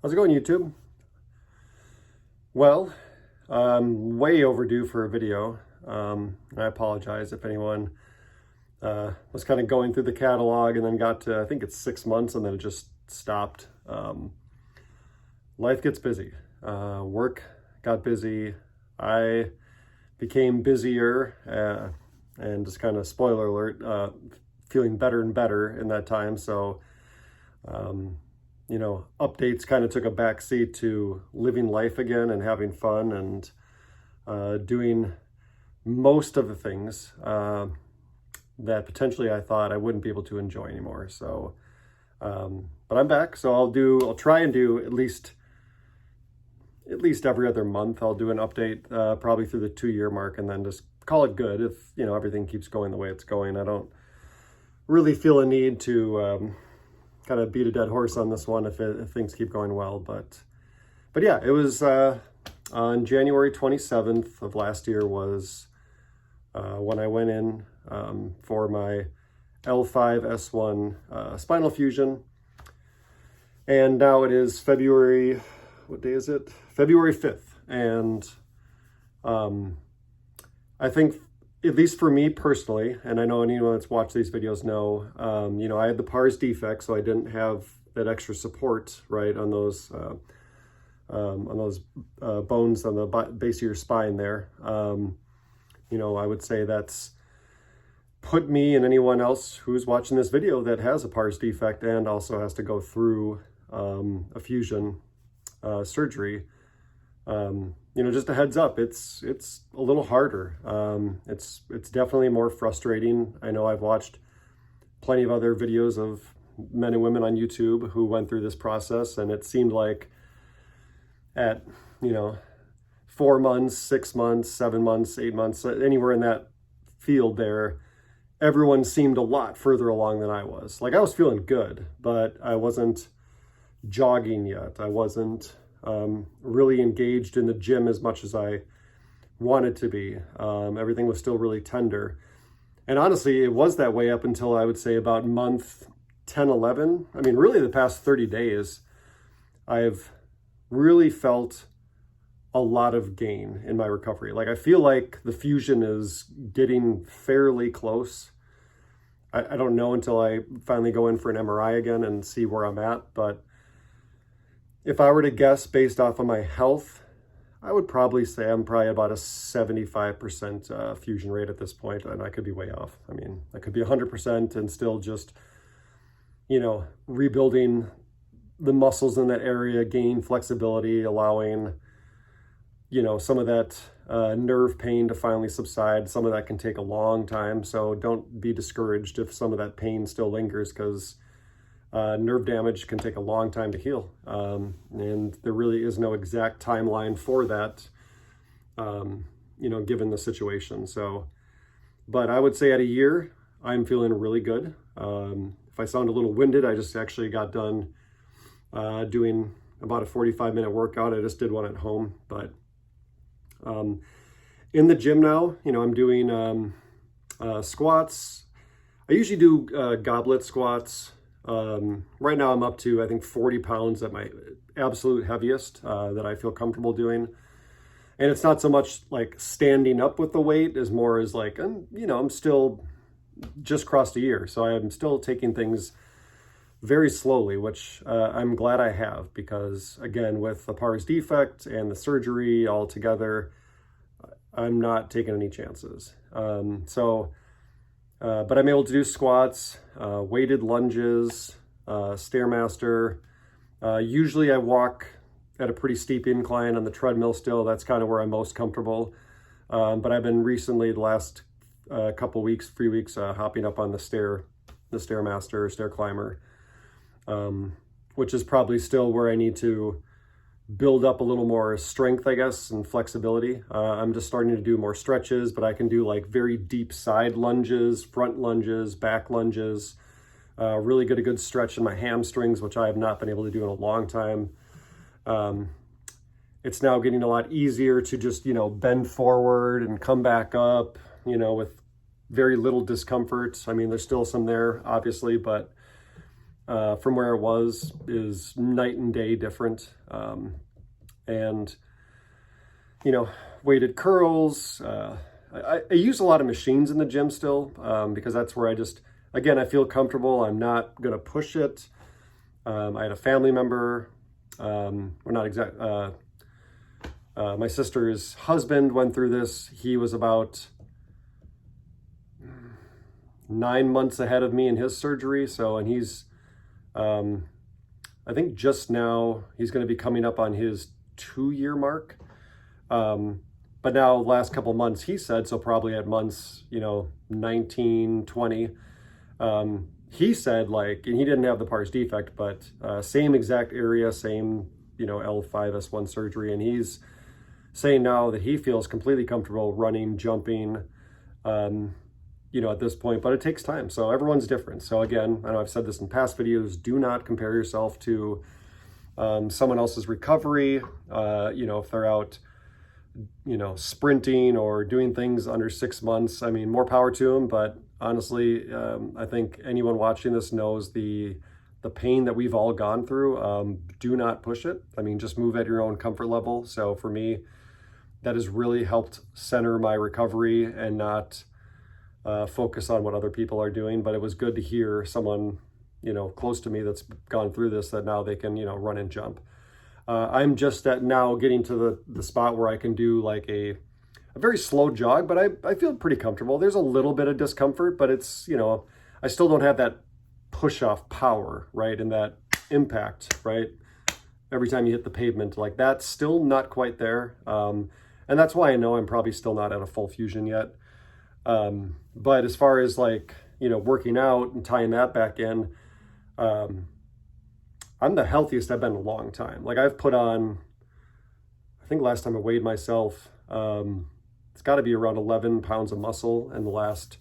How's it going, YouTube? Well, I'm way overdue for a video. I apologize if anyone was kind of going through the catalog and then got to, I think it's 6 months, and then it just stopped. Life gets busy. Work got busy. I became busier, and just kind of spoiler alert, feeling better and better in that time. So, updates kind of took a backseat to living life again and having fun and doing most of the things that potentially I thought I wouldn't be able to enjoy anymore. So, but I'm back. So I'll try and do at least every other month. I'll do an update probably through the 2-year mark, and then just call it good. If everything keeps going the way it's going, I don't really feel a need to kind of beat a dead horse on this one if things keep going well. But yeah, it was on January 27th of last year was when I went in for my L5-S1 spinal fusion. And now it is February, what day is it? February 5th. And I think, at least for me personally, and I know anyone that's watched these videos know, I had the pars defect, so I didn't have that extra support, right, on those bones on the base of your spine there. I would say that's put me and anyone else who's watching this video that has a pars defect and also has to go through a fusion surgery. Just a heads up, it's a little harder. It's definitely more frustrating. I know I've watched plenty of other videos of men and women on YouTube who went through this process, and it seemed like at 4 months, 6 months, 7 months, 8 months, anywhere in that field there, everyone seemed a lot further along than I was. Like, I was feeling good, but I wasn't jogging yet. I wasn't really engaged in the gym as much as I wanted to be. Everything was still really tender. And honestly, it was that way up until I would say about month 10, 11. I mean, really the past 30 days, I've really felt a lot of gain in my recovery. Like, I feel like the fusion is getting fairly close. I don't know until I finally go in for an MRI again and see where I'm at, but if I were to guess based off of my health, I would probably say I'm probably about a 75% fusion rate at this point, and I could be way off. I mean, I could be 100% and still just, rebuilding the muscles in that area, gain flexibility, allowing, some of that nerve pain to finally subside. Some of that can take a long time, so don't be discouraged if some of that pain still lingers, because nerve damage can take a long time to heal, and there really is no exact timeline for that, given the situation. So, but I would say at a year, I'm feeling really good. If I sound a little winded, I just actually got done doing about a 45-minute workout. I just did one at home, but in the gym now, I'm doing squats. I usually do goblet squats. Right now I'm up to, I think, 40 pounds at my absolute heaviest that I feel comfortable doing. And it's not so much like standing up with the weight as more as like, I'm still just crossed a year. So I'm still taking things very slowly, which I'm glad I have, because again, with the pars defect and the surgery all together, I'm not taking any chances. But I'm able to do squats, weighted lunges, Stairmaster. Usually I walk at a pretty steep incline on the treadmill still. That's kind of where I'm most comfortable. But I've been recently, the last couple weeks, 3 weeks, hopping up on the Stairmaster, stair climber, which is probably still where I need to build up a little more strength, I guess, and flexibility. I'm just starting to do more stretches, but I can do like very deep side lunges, front lunges, back lunges, really get a good stretch in my hamstrings, which I have not been able to do in a long time. It's now getting a lot easier to just, bend forward and come back up, with very little discomfort. I mean, there's still some there, obviously, but from where it was is night and day different. And, you know, weighted curls. I use a lot of machines in the gym still, because that's where again, I feel comfortable. I'm not going to push it. I had a family member, my sister's husband went through this. He was about 9 months ahead of me in his surgery. And he's, I think just now he's going to be coming up on his 2-year mark. But now last couple months, he said, so probably at months, 19, 20, he said and he didn't have the pars defect, but same exact area, same, L5S1 surgery. And he's saying now that he feels completely comfortable running, jumping, at this point, but it takes time. So everyone's different. So again, I know I've said this in past videos, do not compare yourself to someone else's recovery. If they're out, sprinting or doing things under 6 months, I mean, more power to them. But honestly, I think anyone watching this knows the pain that we've all gone through. Do not push it. I mean, just move at your own comfort level. So for me, that has really helped center my recovery and not focus on what other people are doing. But it was good to hear someone, close to me that's gone through this, that now they can, run and jump. I'm just now getting to the spot where I can do like a very slow jog, but I feel pretty comfortable. There's a little bit of discomfort, but it's, I still don't have that push off power, right? And that impact, right? Every time you hit the pavement, like that's still not quite there. And that's why I know I'm probably still not at a full fusion yet. But as far as working out and tying that back in, I'm the healthiest I've been in a long time. I've put on, I think last time I weighed myself, it's got to be around 11 pounds of muscle in the last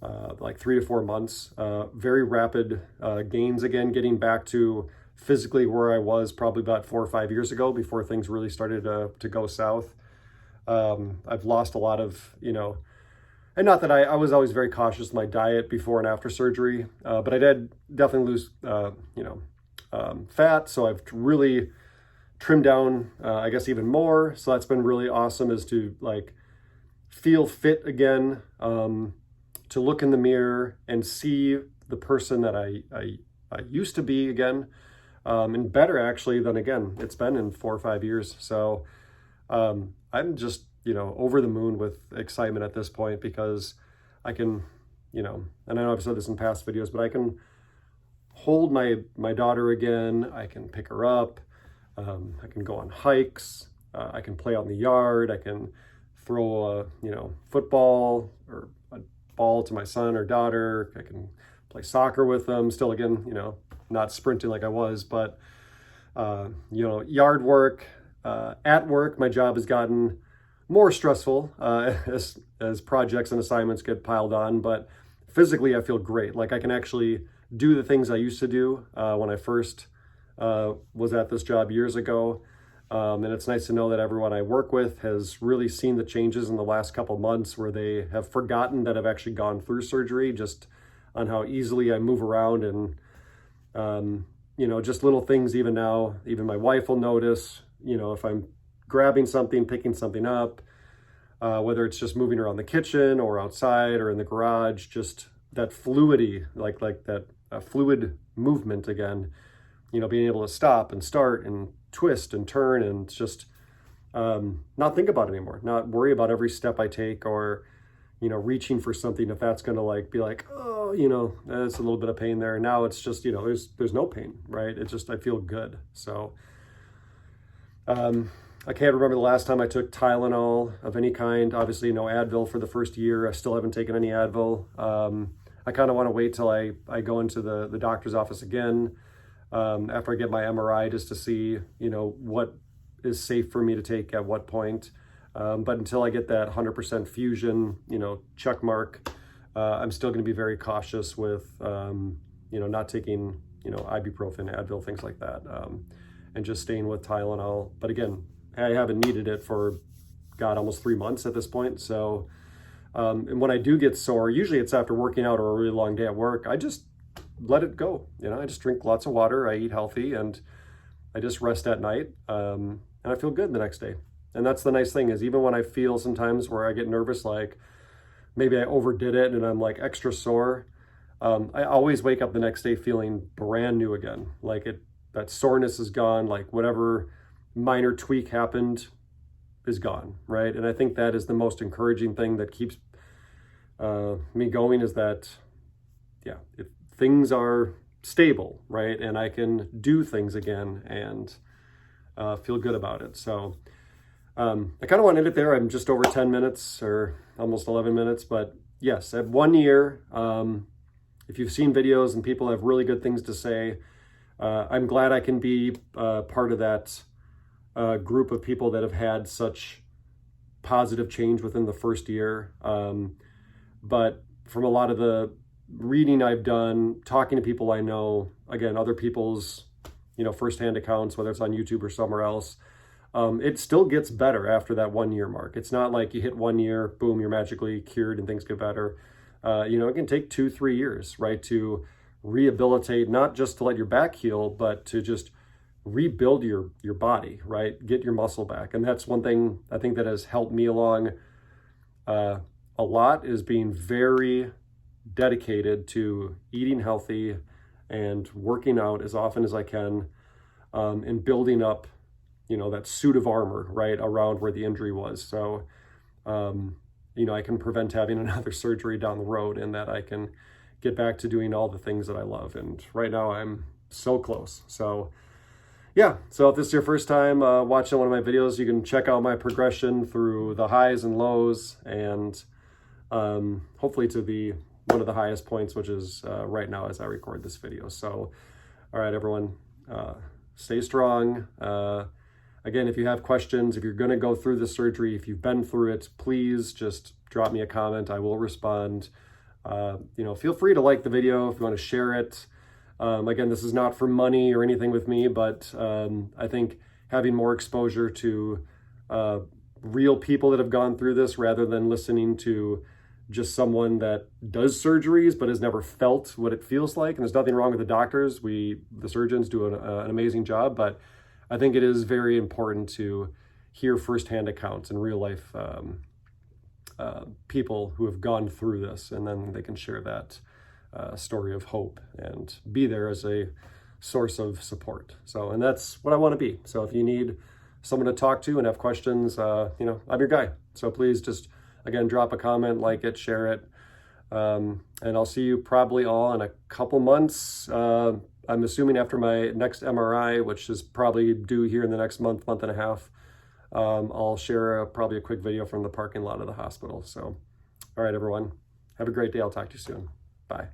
3 to 4 months. Very rapid gains again, getting back to physically where I was probably about 4 or 5 years ago before things really started to go south. I've lost a lot of, and not that I was always very cautious with my diet before and after surgery, but I did definitely lose, fat. So I've really trimmed down, I guess even more. So that's been really awesome, is to feel fit again, to look in the mirror and see the person that I used to be again, and better actually than, again, it's been in 4 or 5 years. So I'm just, over the moon with excitement at this point, because I can, and I know I've said this in past videos, but I can hold my daughter again. I can pick her up. I can go on hikes. I can play out in the yard. I can throw a, football or a ball to my son or daughter. I can play soccer with them. Still, again, not sprinting like I was, but, yard work. At work, my job has gotten more stressful as projects and assignments get piled on, but physically I feel great. I can actually do the things I used to do when I first was at this job years ago. And it's nice to know that everyone I work with has really seen the changes in the last couple months, where they have forgotten that I've actually gone through surgery, just on how easily I move around. And, just little things even now, even my wife will notice, if I'm grabbing something, picking something up, whether it's just moving around the kitchen or outside or in the garage, just that fluidity, like that fluid movement again, being able to stop and start and twist and turn and just not think about it anymore, not worry about every step I take, or, reaching for something, if that's going to be oh, it's a little bit of pain there. Now it's just, there's no pain, right? It's just, I feel good. So I can't remember the last time I took Tylenol of any kind. Obviously no Advil for the first year. I still haven't taken any Advil. I kind of want to wait till I go into the doctor's office again, after I get my MRI, just to see, what is safe for me to take at what point. But until I get that 100% fusion, check mark, I'm still going to be very cautious with, not taking, ibuprofen, Advil, things like that, and just staying with Tylenol. But again, I haven't needed it for, God, almost 3 months at this point. So, and when I do get sore, usually it's after working out or a really long day at work, I just let it go. You know, I just drink lots of water, I eat healthy, and I just rest at night, and I feel good the next day. And that's the nice thing, is even when I feel sometimes where I get nervous, like maybe I overdid it and I'm like extra sore, I always wake up the next day feeling brand new again. Like that soreness is gone, like whatever minor tweak happened is gone, right? And I think that is the most encouraging thing that keeps me going, is that, yeah, if things are stable, right, and I can do things again and feel good about it. So I kind of want to end it there. I'm just over 10 minutes, or almost 11 minutes, but yes, at 1 year, if you've seen videos and people have really good things to say, I'm glad I can be part of that group of people that have had such positive change within the first year. But from a lot of the reading I've done, talking to people I know, again, other people's, firsthand accounts, whether it's on YouTube or somewhere else, it still gets better after that 1 year mark. It's not like you hit 1 year, boom, you're magically cured and things get better. It can take 2-3 years, right, to rehabilitate, not just to let your back heal, but to just rebuild your body, right? Get your muscle back. And that's one thing I think that has helped me along a lot, is being very dedicated to eating healthy and working out as often as I can, and building up, that suit of armor, right, around where the injury was. So, I can prevent having another surgery down the road, and that I can get back to doing all the things that I love. And right now I'm so close. So yeah, so if this is your first time watching one of my videos, you can check out my progression through the highs and lows, and hopefully to one of the highest points, which is right now as I record this video. So, all right, everyone, stay strong. Again, if you have questions, if you're going to go through the surgery, if you've been through it, please just drop me a comment. I will respond. Feel free to like the video if you want to share it. Again, this is not for money or anything with me, but I think having more exposure to real people that have gone through this, rather than listening to just someone that does surgeries but has never felt what it feels like. And there's nothing wrong with the doctors. The surgeons do an amazing job, but I think it is very important to hear firsthand accounts and real life people who have gone through this, and then they can share that story of hope and be there as a source of support. So, and that's what I want to be. So if you need someone to talk to and have questions, I'm your guy. So please just, again, drop a comment, like it, share it. And I'll see you probably all in a couple months. I'm assuming after my next MRI, which is probably due here in the next month and a half. I'll share probably a quick video from the parking lot of the hospital. So, all right, everyone, have a great day. I'll talk to you soon. Bye.